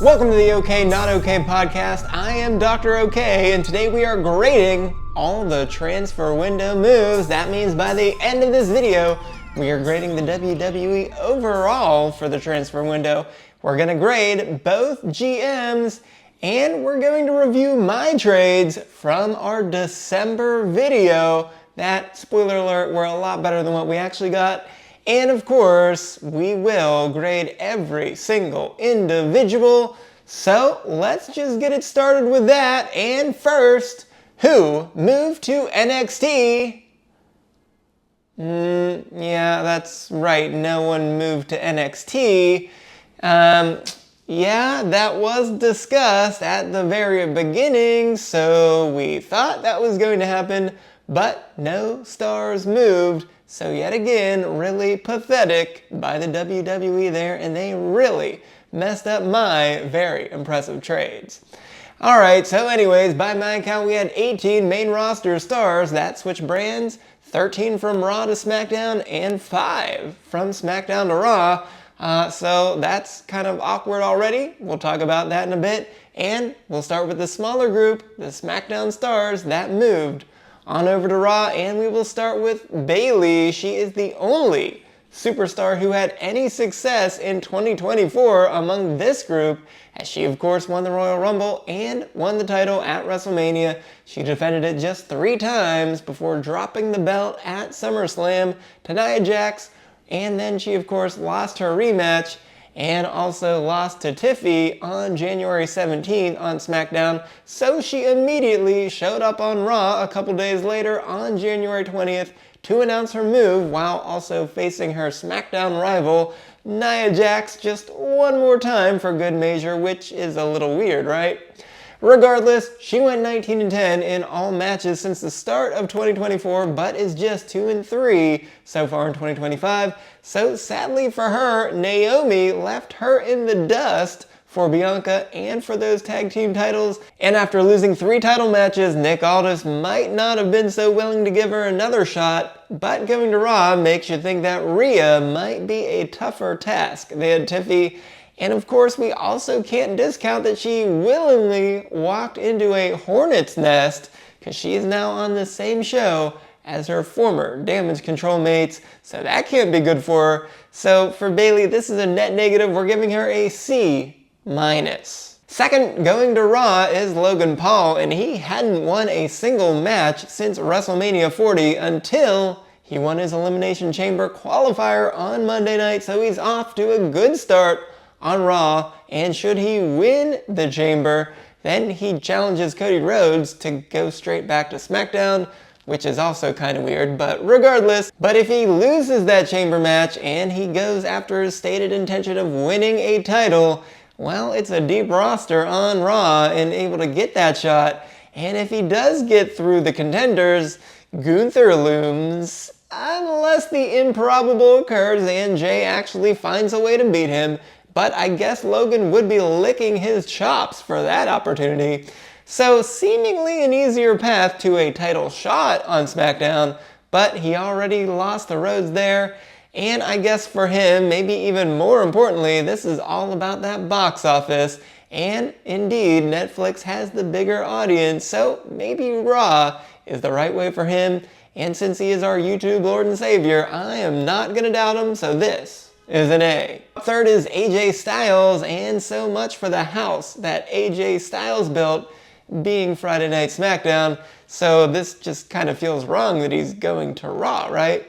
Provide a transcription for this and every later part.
Welcome to the OK Not OK podcast. I am Doktor O'Kay, and today we are grading all the transfer window moves. That means by the end of this video, we are grading the WWE overall for the transfer window. We're going to grade both GMs, and we're going to review my trades from our December video that, spoiler alert, were a lot better than what we actually got. And of course, we will grade every single individual. So let's just get it started with that. And first, who moved to NXT? Yeah, that's right. No one moved to NXT. Yeah, that was discussed at the very beginning, so we thought that was going to happen, but no stars moved. So yet again, really pathetic by the WWE there, and they really messed up my very impressive trades. Alright, so anyways, by my account we had 18 main roster stars that switched brands, 13 from Raw to SmackDown, and 5 from SmackDown to Raw. So that's kind of awkward already. We'll talk about that in a bit. And we'll start with the smaller group, the SmackDown stars that moved on over to Raw, and we will start with Bayley. She is the only superstar who had any success in 2024 among this group, as she of course won the Royal Rumble and won the title at WrestleMania. She defended it just 3 times before dropping the belt at SummerSlam to Nia Jax, and then she of course lost her rematch and also lost to Tiffy on January 17th on SmackDown, so she immediately showed up on Raw a couple days later on January 20th to announce her move while also facing her SmackDown rival Nia Jax just one more time for good measure, which is a little weird, right? Regardless, she went 19-10 in all matches since the start of 2024, but is just 2-3 so far in 2025. So sadly for her, Naomi left her in the dust for Bianca and for those tag team titles. And after losing 3 title matches, Nick Aldis might not have been so willing to give her another shot, but going to Raw makes you think that Rhea might be a tougher task. They had Tiffy. And of course, we also can't discount that she willingly walked into a hornet's nest because she is now on the same show as her former Damage Control mates, so that can't be good for her. So for Bayley, this is a net negative. We're giving her a C-. Second, going to Raw is Logan Paul, and he hadn't won a single match since WrestleMania 40 until he won his Elimination Chamber qualifier on Monday night, so he's off to a good start on Raw, and should he win the Chamber, then he challenges Cody Rhodes to go straight back to SmackDown, which is also kind of weird, but regardless. But if he loses that Chamber match and he goes after his stated intention of winning a title, well, it's a deep roster on Raw and able to get that shot. And if he does get through the contenders, Gunther looms, unless the improbable occurs and Jay actually finds a way to beat him. But I guess Logan would be licking his chops for that opportunity. So seemingly an easier path to a title shot on SmackDown, but he already lost the Rhodes there. And I guess for him, maybe even more importantly, this is all about that box office. And indeed, Netflix has the bigger audience, so maybe Raw is the right way for him. And since he is our YouTube Lord and Savior, I am not going to doubt him, so this is an A. Third is AJ Styles, and so much for the house that AJ Styles built being Friday Night SmackDown, so this just kind of feels wrong that he's going to Raw, right?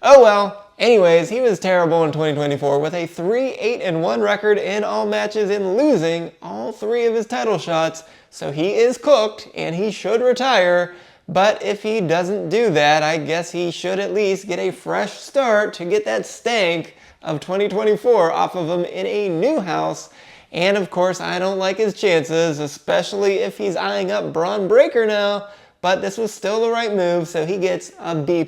Oh well. Anyways, he was terrible in 2024 with a 3-8-1 record in all matches and losing all 3 of his title shots, so he is cooked and he should retire. But if he doesn't do that, I guess he should at least get a fresh start to get that stank of 2024 off of him in a new house. And of course, I don't like his chances, especially if he's eyeing up Braun Breaker now. But this was still the right move, so he gets a B+.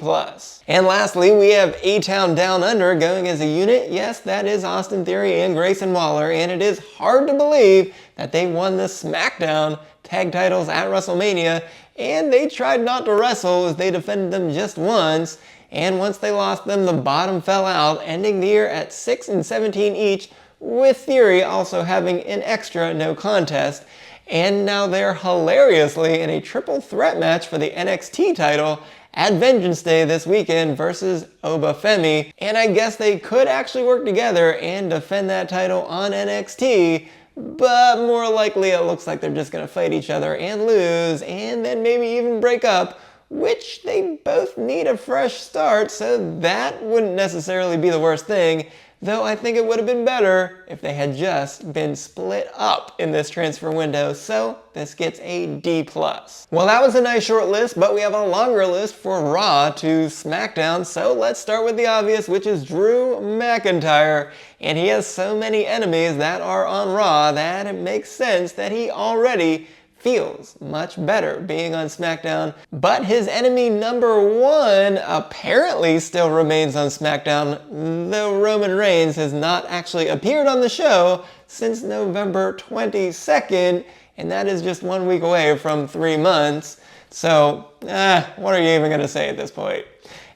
And lastly, we have A-Town Down Under going as a unit. Yes, that is Austin Theory and Grayson Waller, and it is hard to believe that they won the SmackDown tag titles at WrestleMania, and they tried not to wrestle as they defended them just once. And once they lost them, the bottom fell out, ending the year at 6-17 each with Theory also having an extra no contest. And now they're hilariously in a triple threat match for the NXT title at Vengeance Day this weekend versus Obafemi. And I guess they could actually work together and defend that title on NXT, but more likely it looks like they're just going to fight each other and lose, and then maybe even break up, which they both need a fresh start, so that wouldn't necessarily be the worst thing. Though I think it would have been better if they had just been split up in this transfer window, so this gets a D+. Well, that was a nice short list, but we have a longer list for Raw to SmackDown, so let's start with the obvious, which is Drew McIntyre. And he has so many enemies that are on Raw that it makes sense that he already feels much better being on SmackDown. But his enemy number one apparently still remains on SmackDown, though Roman Reigns has not actually appeared on the show since November 22nd, and that is just 1 week away from 3 months. So, what are you even going to say at this point?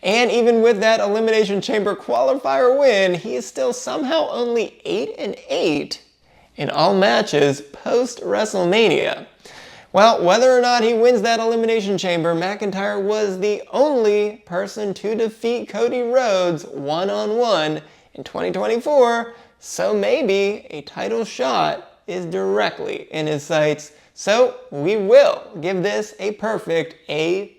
And even with that Elimination Chamber qualifier win, he is still somehow only 8-8 in all matches post-WrestleMania. Well, whether or not he wins that Elimination Chamber, McIntyre was the only person to defeat Cody Rhodes one-on-one in 2024, so maybe a title shot is directly in his sights. So we will give this a perfect A+.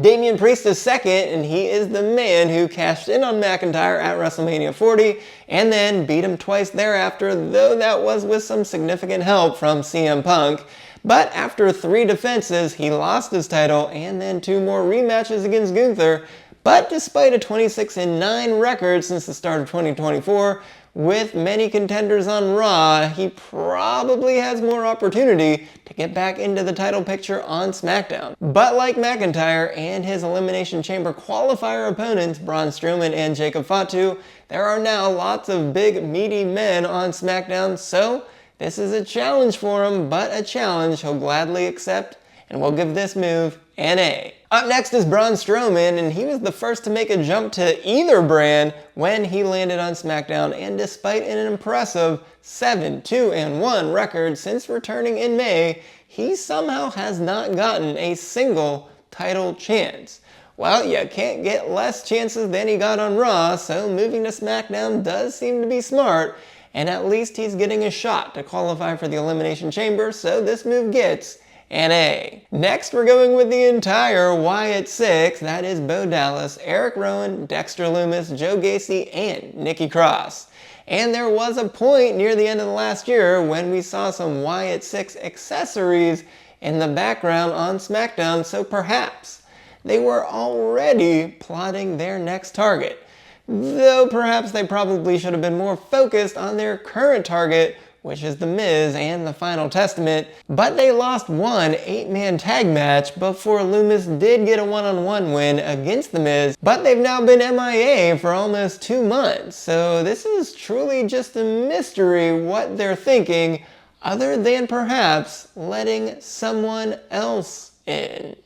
Damian Priest is second, and he is the man who cashed in on McIntyre at WrestleMania 40 and then beat him twice thereafter, though that was with some significant help from CM Punk. But after 3 defenses, he lost his title and then 2 more rematches against Gunther. But despite a 26-9 record since the start of 2024, with many contenders on Raw, he probably has more opportunity to get back into the title picture on SmackDown. But like McIntyre and his Elimination Chamber qualifier opponents, Braun Strowman and Jacob Fatu, there are now lots of big, meaty men on SmackDown, so this is a challenge for him, but a challenge he'll gladly accept, and we'll give this move an A. Up next is Braun Strowman, and he was the first to make a jump to either brand when he landed on SmackDown, and despite an impressive 7-2-1 record since returning in May, he somehow has not gotten a single title chance. Well, you can't get less chances than he got on Raw, so moving to SmackDown does seem to be smart, and at least he's getting a shot to qualify for the Elimination Chamber, so this move gets an A. Next, we're going with the entire Wyatt Six. That is Bo Dallas, Eric Rowan, Dexter Lumis, Joe Gacy, and Nikki Cross. And there was a point near the end of the last year when we saw some Wyatt Six accessories in the background on SmackDown, so perhaps they were already plotting their next target. Though perhaps they probably should have been more focused on their current target, which is The Miz and the Final Testament, but they lost one 8-man tag match before Lumis did get a one-on-one win against The Miz, but they've now been MIA for almost 2 months, so this is truly just a mystery what they're thinking, other than perhaps letting someone else in.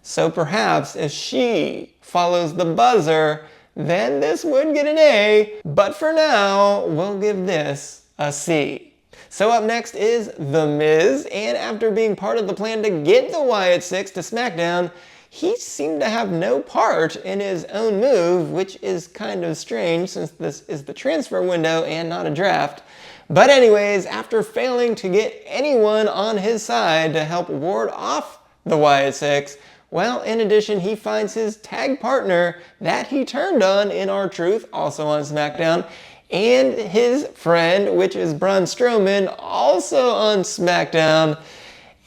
So perhaps if she follows the buzzer, then this would get an A, but for now, we'll give this a C. So up next is The Miz, and after being part of the plan to get the Wyatt Six to SmackDown, he seemed to have no part in his own move, which is kind of strange since this is the transfer window and not a draft. But anyways, after failing to get anyone on his side to help ward off the Wyatt Six, well, in addition, he finds his tag partner that he turned on in R-Truth, also on SmackDown, and his friend, which is Braun Strowman, also on SmackDown,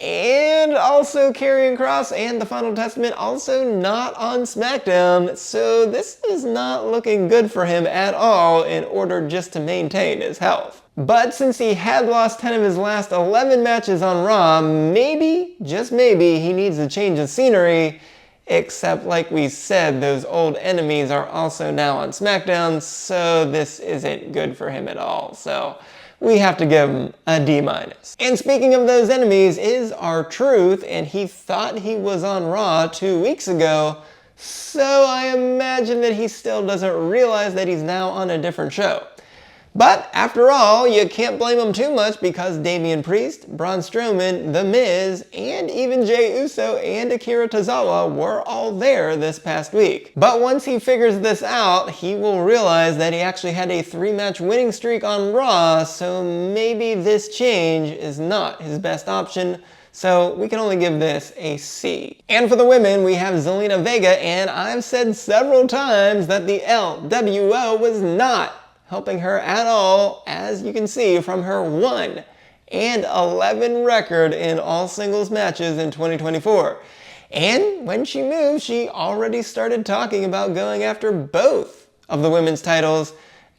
and also Karrion Kross and the Final Testament, also not on SmackDown. So this is not looking good for him at all in order just to maintain his health. But since he had lost 10 of his last 11 matches on Raw, maybe, just maybe, he needs a change of scenery. Except, like we said, those old enemies are also now on SmackDown, so this isn't good for him at all. So we have to give him a D-. And speaking of those enemies is R-Truth, and he thought he was on Raw 2 weeks ago, so I imagine that he still doesn't realize that he's now on a different show. But after all, you can't blame them too much because Damian Priest, Braun Strowman, The Miz, and even Jey Uso and Akira Tozawa were all there this past week. But once he figures this out, he will realize that he actually had a 3-match winning streak on Raw, so maybe this change is not his best option. So we can only give this a C. And for the women, we have Zelina Vega, and I've said several times that the LWO was not helping her at all, as you can see from her 1-11 record in all singles matches in 2024. And when she moved, she already started talking about going after both of the women's titles,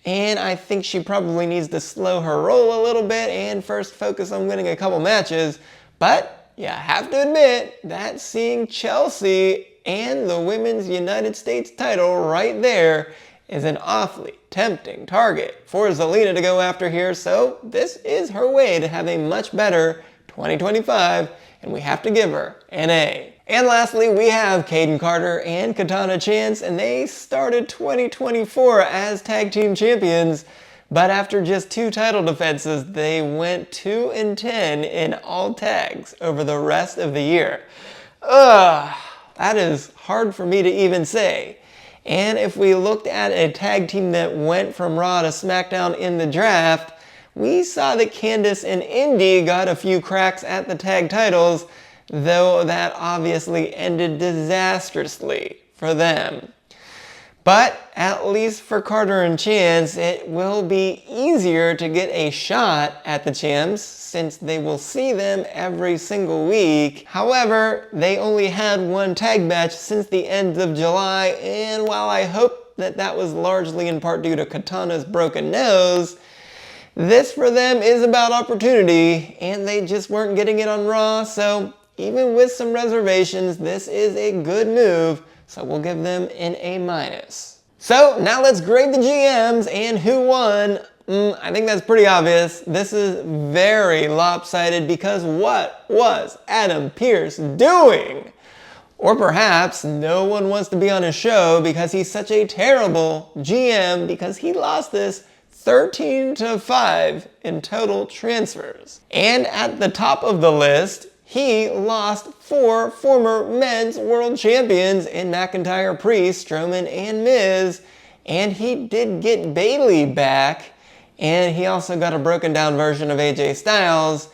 and I think she probably needs to slow her roll a little bit and first focus on winning a couple matches. But you have to admit that seeing Chelsea and the Women's United States title right there is an awfully tempting target for Zelina to go after here, so this is her way to have a much better 2025, and we have to give her an A. And lastly, we have Kaden Carter and Katana Chance, and they started 2024 as tag team champions, but after just 2 title defenses, they went 2-10 in all tags over the rest of the year. That is hard for me to even say. And if we looked at a tag team that went from Raw to SmackDown in the draft, we saw that Candice and Indy got a few cracks at the tag titles, though that obviously ended disastrously for them. But at least for Carter and Chance, it will be easier to get a shot at the champs since they will see them every single week. However, they only had 1 tag match since the end of July, and while I hope that that was largely in part due to Katana's broken nose, this for them is about opportunity, and they just weren't getting it on Raw, so even with some reservations, this is a good move. So we'll give them an A-. So now let's grade the GMs and who won. I think that's pretty obvious. This is very lopsided because what was Adam Pearce doing? Or perhaps no one wants to be on his show because he's such a terrible GM because he lost this 13-5 in total transfers. And at the top of the list, he lost 4 former men's world champions in McIntyre, Priest, Strowman, and Miz. And he did get Bayley back. And he also got a broken down version of AJ Styles.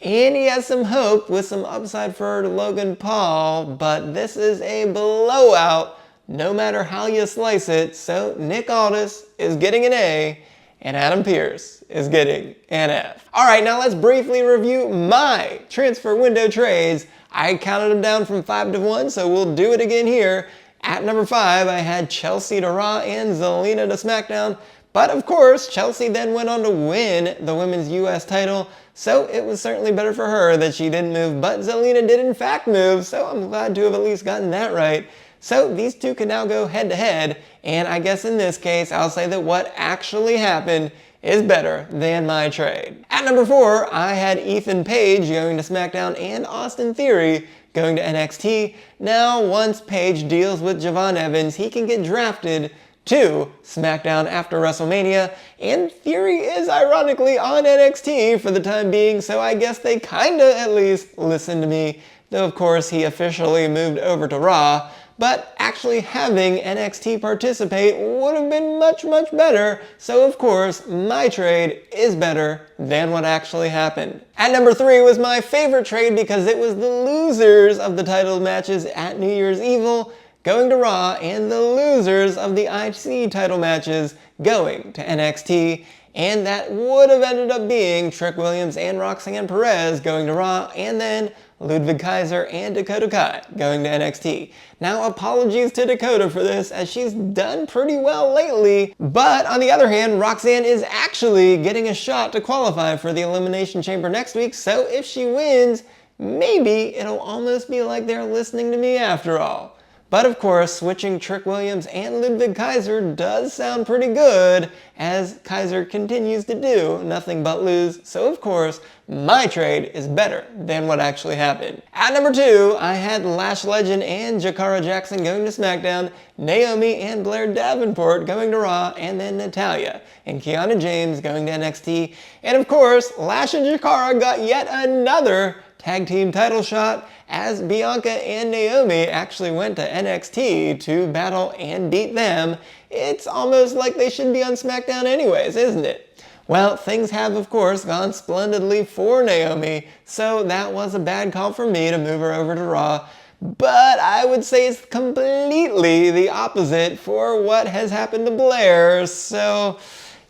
And he has some hope with some upside for Logan Paul. But this is a blowout no matter how you slice it. So Nick Aldis is getting an A. And Adam Pearce is getting an F. All right, now let's briefly review my transfer window trades. I counted them down from 5 to 1, so we'll do it again here. At number 5, I had Chelsea to Raw and Zelina to SmackDown. But of course, Chelsea then went on to win the women's US title, so it was certainly better for her that she didn't move. But Zelina did in fact move, so I'm glad to have at least gotten that right. So these two can now go head to head, and I guess in this case, I'll say that what actually happened is better than my trade. At number 4, I had Ethan Page going to SmackDown and Austin Theory going to NXT. Now, once Page deals with Javon Evans, he can get drafted to SmackDown after WrestleMania, and Theory is ironically on NXT for the time being, so I guess they kinda at least listened to me, though of course he officially moved over to Raw. But actually having NXT participate would have been much, much better. So of course, my trade is better than what actually happened. At number 3 was my favorite trade because it was the losers of the title matches at New Year's Evil going to Raw and the losers of the IC title matches going to NXT. And that would have ended up being Trick Williams and Roxanne Perez going to Raw, and then Ludwig Kaiser and Dakota Kai going to NXT. Now, apologies to Dakota for this, as she's done pretty well lately, but on the other hand, Roxanne is actually getting a shot to qualify for the Elimination Chamber next week, so if she wins, maybe it'll almost be like they're listening to me after all. But of course, switching Trick Williams and Ludwig Kaiser does sound pretty good, as Kaiser continues to do nothing but lose. So of course, my trade is better than what actually happened. At number 2, I had Lash Legend and Jakara Jackson going to SmackDown, Naomi and Blair Davenport going to Raw, and then Natalya and Kiana James going to NXT. And of course, Lash and Jakara got yet another tag team title shot, as Bianca and Naomi actually went to NXT to battle and beat them. It's almost like they should be on SmackDown anyways, isn't it? Well, things have of course gone splendidly for Naomi, so that was a bad call for me to move her over to Raw. But I would say it's completely the opposite for what has happened to Blair, so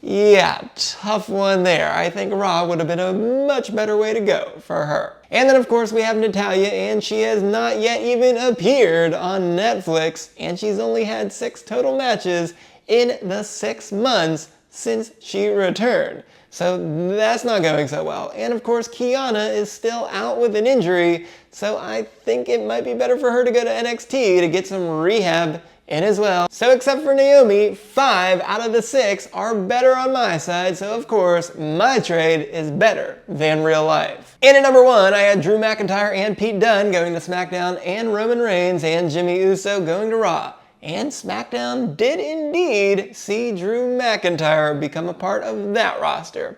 yeah, tough one there. I think Raw would have been a much better way to go for her. And then of course we have Natalya, and she has not yet even appeared on Netflix, and she's only had 6 total matches in the 6 months since she returned. So that's not going so well. And of course Kiana is still out with an injury, so I think it might be better for her to go to NXT to get some rehab in as well. So except for Naomi, 5 out of the 6 are better on my side, so of course my trade is better than real life. And at number 1, I had Drew McIntyre and Pete Dunne going to SmackDown, and Roman Reigns and Jimmy Uso going to Raw. And SmackDown did indeed see Drew McIntyre become a part of that roster.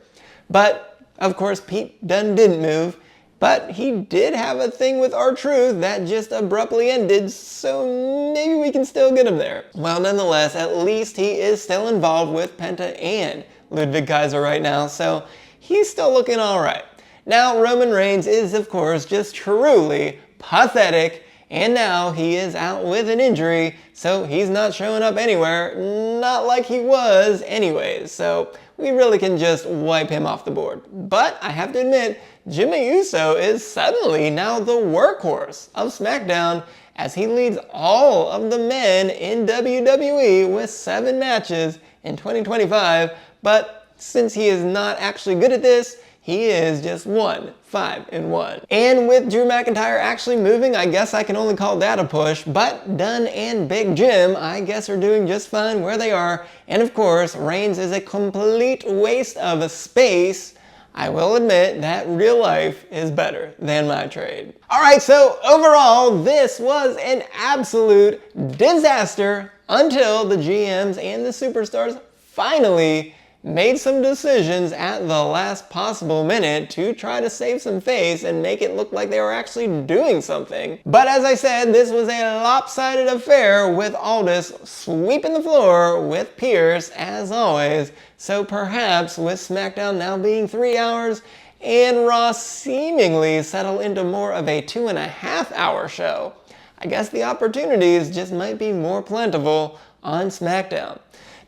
But of course Pete Dunne didn't move, but he did have a thing with R-Truth that just abruptly ended, so maybe we can still get him there. Well, nonetheless, at least he is still involved with Penta and Ludwig Kaiser right now, so he's still looking alright. Now, Roman Reigns is, of course, just truly pathetic, and now he is out with an injury, so he's not showing up anywhere, not like he was anyways, so we really can just wipe him off the board. But I have to admit, Jimmy Uso is suddenly now the workhorse of SmackDown, as he leads all of the men in WWE with 7 matches in 2025, but since he is not actually good at this, he is just 5-1. And with Drew McIntyre actually moving, I guess I can only call that a push, but Dunne and Big Jim, I guess, are doing just fine where they are. And of course, Reigns is a complete waste of space. I will admit that real life is better than my trade. Alright, so overall, this was an absolute disaster until the GMs and the superstars finally made some decisions at the last possible minute to try to save some face and make it look like they were actually doing something. But as I said, this was a lopsided affair, with Aldis sweeping the floor with Pierce as always. So perhaps with SmackDown now being 3 hours and Raw seemingly settle into more of a 2.5-hour show, I guess the opportunities just might be more plentiful on SmackDown.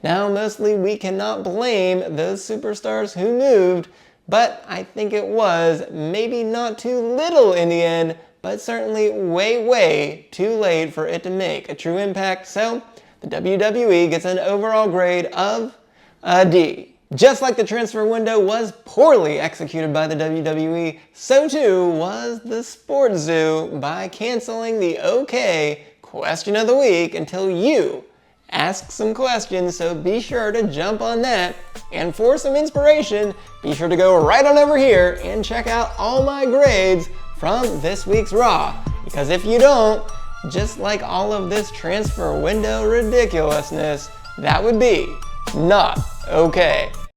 Now, mostly we cannot blame those superstars who moved, but I think it was maybe not too little in the end, but certainly way too late for it to make a true impact. So the WWE gets an overall grade of a D. Just like the transfer window was poorly executed by the WWE, so too was the SportsZu by canceling the OK question of the week until you ask some questions. So be sure to jump on that, and for some inspiration, be sure to go right on over here and check out all my grades from this week's Raw, because if you don't, just like all of this transfer window ridiculousness, that would be not okay.